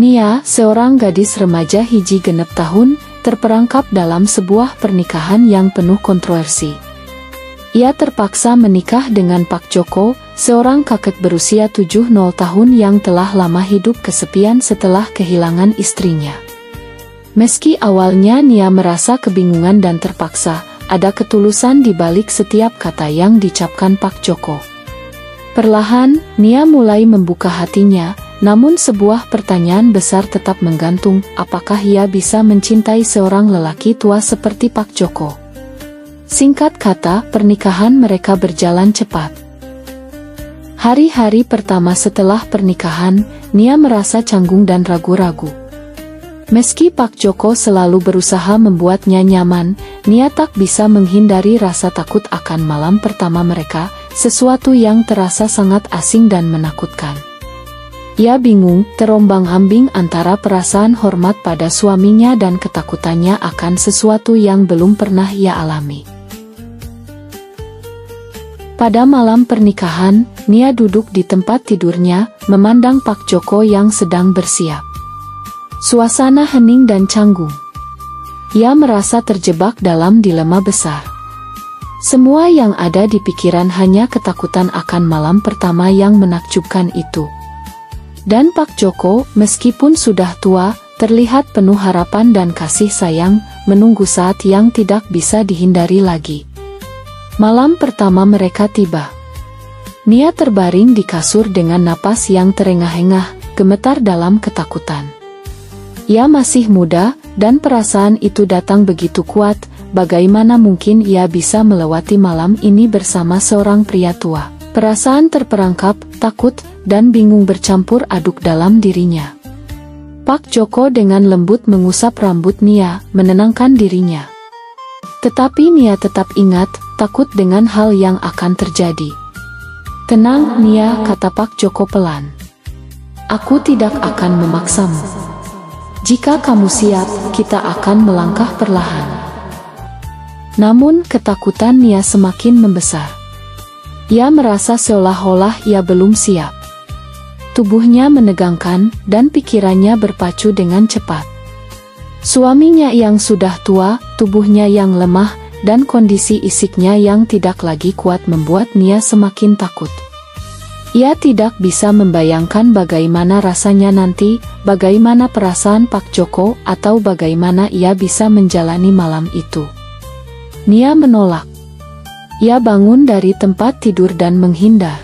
Nia, seorang gadis remaja hiji genep tahun, terperangkap dalam sebuah pernikahan yang penuh kontroversi. Ia terpaksa menikah dengan Pak Joko, seorang kakek berusia 70 tahun yang telah lama hidup kesepian setelah kehilangan istrinya. Meski awalnya Nia merasa kebingungan dan terpaksa, ada ketulusan di balik setiap kata yang dicapkan Pak Joko. Perlahan, Nia mulai membuka hatinya, namun sebuah pertanyaan besar tetap menggantung, apakah ia bisa mencintai seorang lelaki tua seperti Pak Joko? Singkat kata, pernikahan mereka berjalan cepat. Hari-hari pertama setelah pernikahan, Nia merasa canggung dan ragu-ragu. Meski Pak Joko selalu berusaha membuatnya nyaman, Nia tak bisa menghindari rasa takut akan malam pertama mereka, sesuatu yang terasa sangat asing dan menakutkan. Ia bingung, terombang-ambing antara perasaan hormat pada suaminya dan ketakutannya akan sesuatu yang belum pernah ia alami. Pada malam pernikahan, Nia duduk di tempat tidurnya, memandang Pak Joko yang sedang bersiap. Suasana hening dan canggung. Ia merasa terjebak dalam dilema besar. Semua yang ada di pikiran hanya ketakutan akan malam pertama yang menakjubkan itu. Dan Pak Joko, meskipun sudah tua, terlihat penuh harapan dan kasih sayang, menunggu saat yang tidak bisa dihindari lagi. Malam pertama mereka tiba. Nia terbaring di kasur dengan napas yang terengah-engah, gemetar dalam ketakutan. Ia masih muda, dan perasaan itu datang begitu kuat, bagaimana mungkin ia bisa melewati malam ini bersama seorang pria tua. Perasaan terperangkap, takut, dan bingung bercampur aduk dalam dirinya. Pak Joko dengan lembut mengusap rambut Nia, menenangkan dirinya. Tetapi Nia tetap ingat, takut dengan hal yang akan terjadi. "Tenang, Nia," kata Pak Joko pelan. "Aku tidak akan memaksamu. Jika kamu siap, kita akan melangkah perlahan." Namun ketakutan Nia semakin membesar. Ia merasa seolah-olah ia belum siap. Tubuhnya menegangkan, dan pikirannya berpacu dengan cepat. Suaminya yang sudah tua, tubuhnya yang lemah, dan kondisi fisiknya yang tidak lagi kuat membuat Nia semakin takut. Ia tidak bisa membayangkan bagaimana rasanya nanti, bagaimana perasaan Pak Joko, atau bagaimana ia bisa menjalani malam itu. Nia menolak. Ia bangun dari tempat tidur dan menghindar.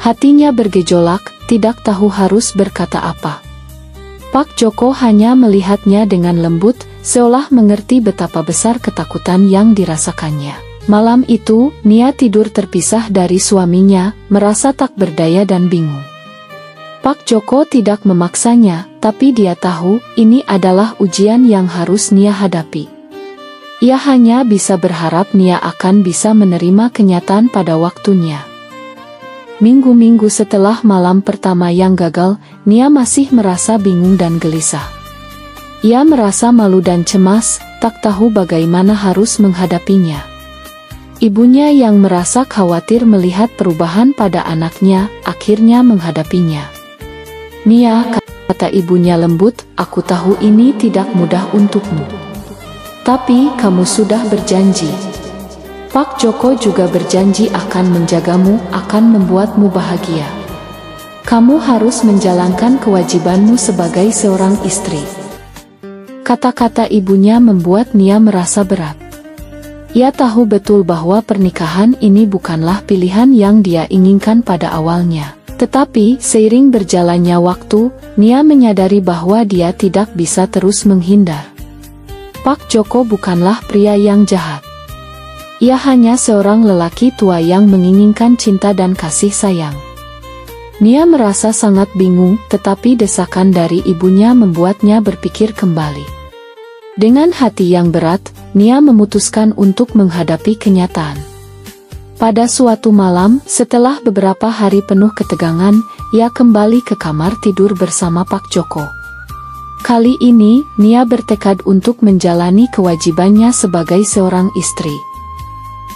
Hatinya bergejolak, tidak tahu harus berkata apa. Pak Joko hanya melihatnya dengan lembut, seolah mengerti betapa besar ketakutan yang dirasakannya. Malam itu, Nia tidur terpisah dari suaminya, merasa tak berdaya dan bingung. Pak Joko tidak memaksanya, tapi dia tahu, ini adalah ujian yang harus Nia hadapi. Ia hanya bisa berharap Nia akan bisa menerima kenyataan pada waktunya. Minggu-minggu setelah malam pertama yang gagal, Nia masih merasa bingung dan gelisah. Ia merasa malu dan cemas, tak tahu bagaimana harus menghadapinya. Ibunya yang merasa khawatir melihat perubahan pada anaknya, akhirnya menghadapinya. "Nia," kata ibunya lembut, "aku tahu ini tidak mudah untukmu. Tapi kamu sudah berjanji. Pak Joko juga berjanji akan menjagamu, akan membuatmu bahagia. Kamu harus menjalankan kewajibanmu sebagai seorang istri." Kata-kata ibunya membuat Nia merasa berat. Ia tahu betul bahwa pernikahan ini bukanlah pilihan yang dia inginkan pada awalnya. Tetapi, seiring berjalannya waktu, Nia menyadari bahwa dia tidak bisa terus menghindar. Pak Joko bukanlah pria yang jahat. Ia hanya seorang lelaki tua yang menginginkan cinta dan kasih sayang. Nia merasa sangat bingung, tetapi desakan dari ibunya membuatnya berpikir kembali. Dengan hati yang berat, Nia memutuskan untuk menghadapi kenyataan. Pada suatu malam, setelah beberapa hari penuh ketegangan, ia kembali ke kamar tidur bersama Pak Joko. Kali ini, Nia bertekad untuk menjalani kewajibannya sebagai seorang istri.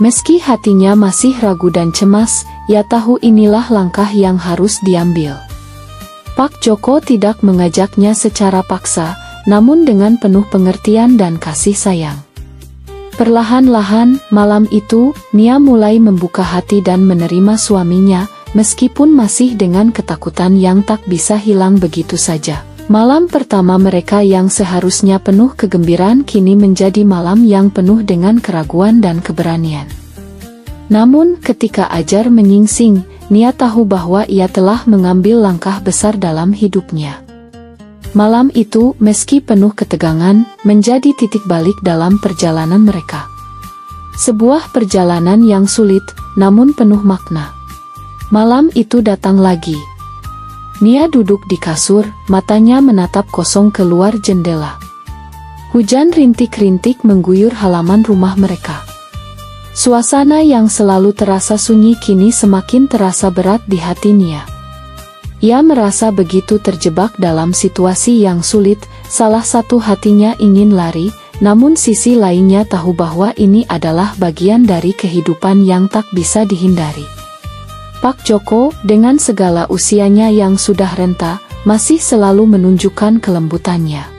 Meski hatinya masih ragu dan cemas, ia tahu inilah langkah yang harus diambil. Pak Joko tidak mengajaknya secara paksa, namun dengan penuh pengertian dan kasih sayang. Perlahan-lahan, malam itu, Nia mulai membuka hati dan menerima suaminya, meskipun masih dengan ketakutan yang tak bisa hilang begitu saja. Malam pertama mereka yang seharusnya penuh kegembiraan kini menjadi malam yang penuh dengan keraguan dan keberanian. Namun, ketika Ajar menyingsing, Nia tahu bahwa ia telah mengambil langkah besar dalam hidupnya. Malam itu, meski penuh ketegangan, menjadi titik balik dalam perjalanan mereka. Sebuah perjalanan yang sulit, namun penuh makna. Malam itu datang lagi. Nia duduk di kasur, matanya menatap kosong keluar jendela. Hujan rintik-rintik mengguyur halaman rumah mereka. Suasana yang selalu terasa sunyi kini semakin terasa berat di hati Nia. Ia merasa begitu terjebak dalam situasi yang sulit, salah satu hatinya ingin lari, namun sisi lainnya tahu bahwa ini adalah bagian dari kehidupan yang tak bisa dihindari. Pak Joko, dengan segala usianya yang sudah renta, masih selalu menunjukkan kelembutannya.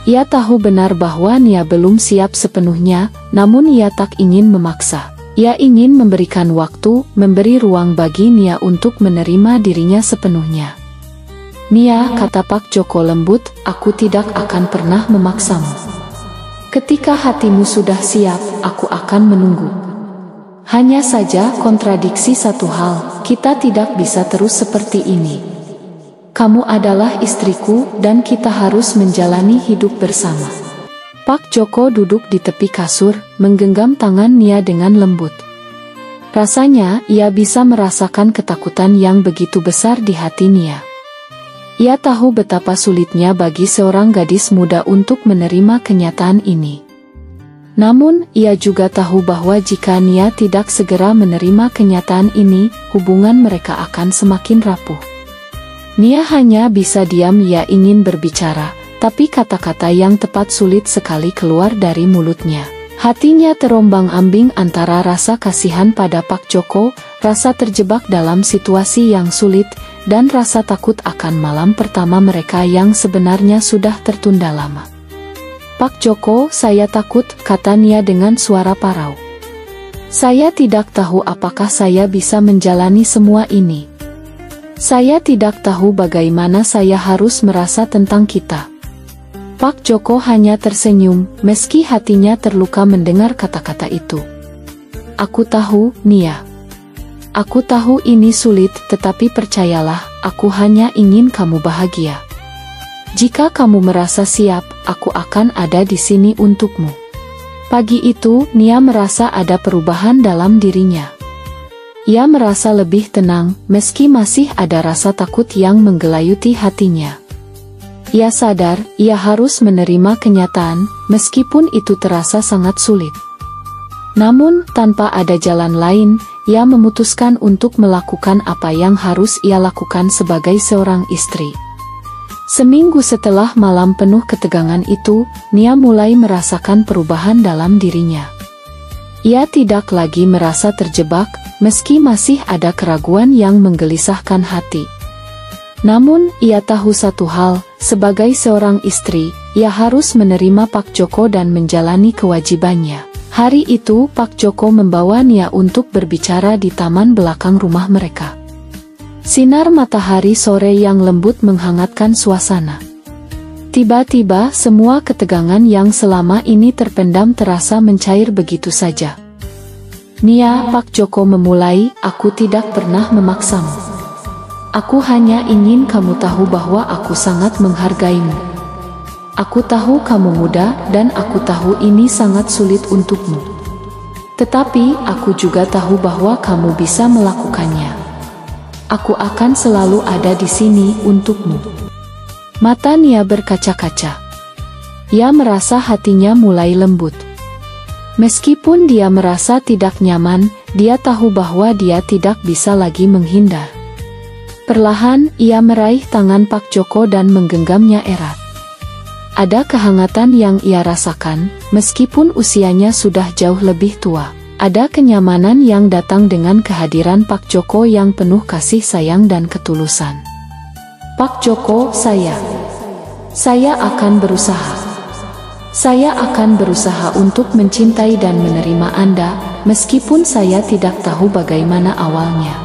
Ia tahu benar bahwa Nia belum siap sepenuhnya, namun ia tak ingin memaksa. Ia ingin memberikan waktu, memberi ruang bagi Nia untuk menerima dirinya sepenuhnya. Nia, kata Pak Joko lembut, aku tidak akan pernah memaksamu. Ketika hatimu sudah siap, aku akan menunggu. Hanya saja kontradiksi satu hal, kita tidak bisa terus seperti ini. Kamu adalah istriku dan kita harus menjalani hidup bersama. Pak Joko duduk di tepi kasur, menggenggam tangan Nia dengan lembut. Rasanya, ia bisa merasakan ketakutan yang begitu besar di hati Nia. Ia tahu betapa sulitnya bagi seorang gadis muda untuk menerima kenyataan ini. Namun, ia juga tahu bahwa jika Nia tidak segera menerima kenyataan ini, hubungan mereka akan semakin rapuh. Nia hanya bisa diam. Ia ingin berbicara, tapi kata-kata yang tepat sulit sekali keluar dari mulutnya. Hatinya terombang-ambing antara rasa kasihan pada Pak Joko, rasa terjebak dalam situasi yang sulit, dan rasa takut akan malam pertama mereka yang sebenarnya sudah tertunda lama. Pak Joko, saya takut, kata Nia dengan suara parau. Saya tidak tahu apakah saya bisa menjalani semua ini. Saya tidak tahu bagaimana saya harus merasa tentang kita. Pak Joko hanya tersenyum, meski hatinya terluka mendengar kata-kata itu. Aku tahu, Nia. Aku tahu ini sulit, tetapi percayalah, aku hanya ingin kamu bahagia. Jika kamu merasa siap, aku akan ada di sini untukmu. Pagi itu, Nia merasa ada perubahan dalam dirinya. Ia merasa lebih tenang, meski masih ada rasa takut yang menggelayuti hatinya. Ia sadar, ia harus menerima kenyataan, meskipun itu terasa sangat sulit. Namun, tanpa ada jalan lain, ia memutuskan untuk melakukan apa yang harus ia lakukan sebagai seorang istri. Seminggu setelah malam penuh ketegangan itu, Nia mulai merasakan perubahan dalam dirinya. Ia tidak lagi merasa terjebak, meski masih ada keraguan yang menggelisahkan hati. Namun, ia tahu satu hal, sebagai seorang istri, ia harus menerima Pak Joko dan menjalani kewajibannya. Hari itu, Pak Joko membawa Nia untuk berbicara di taman belakang rumah mereka. Sinar matahari sore yang lembut menghangatkan suasana. Tiba-tiba, semua ketegangan yang selama ini terpendam terasa mencair begitu saja. Nia, Pak Joko memulai, aku tidak pernah memaksamu. Aku hanya ingin kamu tahu bahwa aku sangat menghargaimu. Aku tahu kamu muda dan aku tahu ini sangat sulit untukmu. Tetapi, aku juga tahu bahwa kamu bisa melakukannya. Aku akan selalu ada di sini untukmu. Mata Nia berkaca-kaca. Ia merasa hatinya mulai lembut. Meskipun dia merasa tidak nyaman, dia tahu bahwa dia tidak bisa lagi menghindar. Perlahan, ia meraih tangan Pak Joko dan menggenggamnya erat. Ada kehangatan yang ia rasakan, meskipun usianya sudah jauh lebih tua. Ada kenyamanan yang datang dengan kehadiran Pak Joko yang penuh kasih sayang dan ketulusan. Pak Joko, saya akan berusaha. Saya akan berusaha untuk mencintai dan menerima Anda, meskipun saya tidak tahu bagaimana awalnya.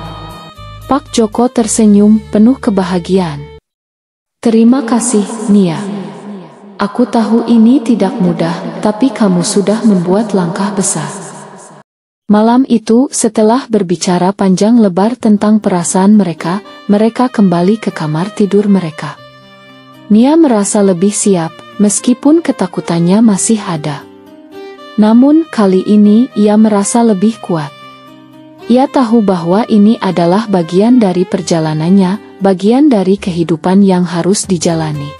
Pak Joko tersenyum penuh kebahagiaan. Terima kasih, Nia. Aku tahu ini tidak mudah, tapi kamu sudah membuat langkah besar. Malam itu, setelah berbicara panjang lebar tentang perasaan mereka kembali ke kamar tidur mereka. Nia merasa lebih siap, meskipun ketakutannya masih ada. Namun, kali ini ia merasa lebih kuat. Ia tahu bahwa ini adalah bagian dari perjalanannya, bagian dari kehidupan yang harus dijalani.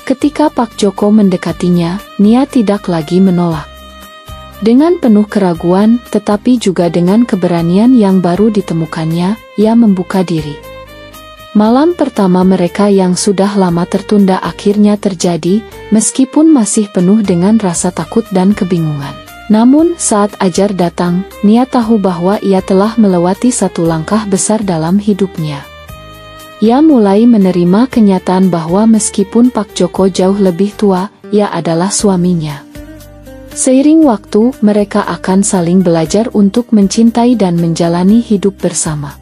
Ketika Pak Joko mendekatinya, Nia tidak lagi menolak. Dengan penuh keraguan, tetapi juga dengan keberanian yang baru ditemukannya, ia membuka diri. Malam pertama mereka yang sudah lama tertunda akhirnya terjadi, meskipun masih penuh dengan rasa takut dan kebingungan. Namun, saat Ajar datang, Nia tahu bahwa ia telah melewati satu langkah besar dalam hidupnya. Ia mulai menerima kenyataan bahwa meskipun Pak Joko jauh lebih tua, ia adalah suaminya. Seiring waktu, mereka akan saling belajar untuk mencintai dan menjalani hidup bersama.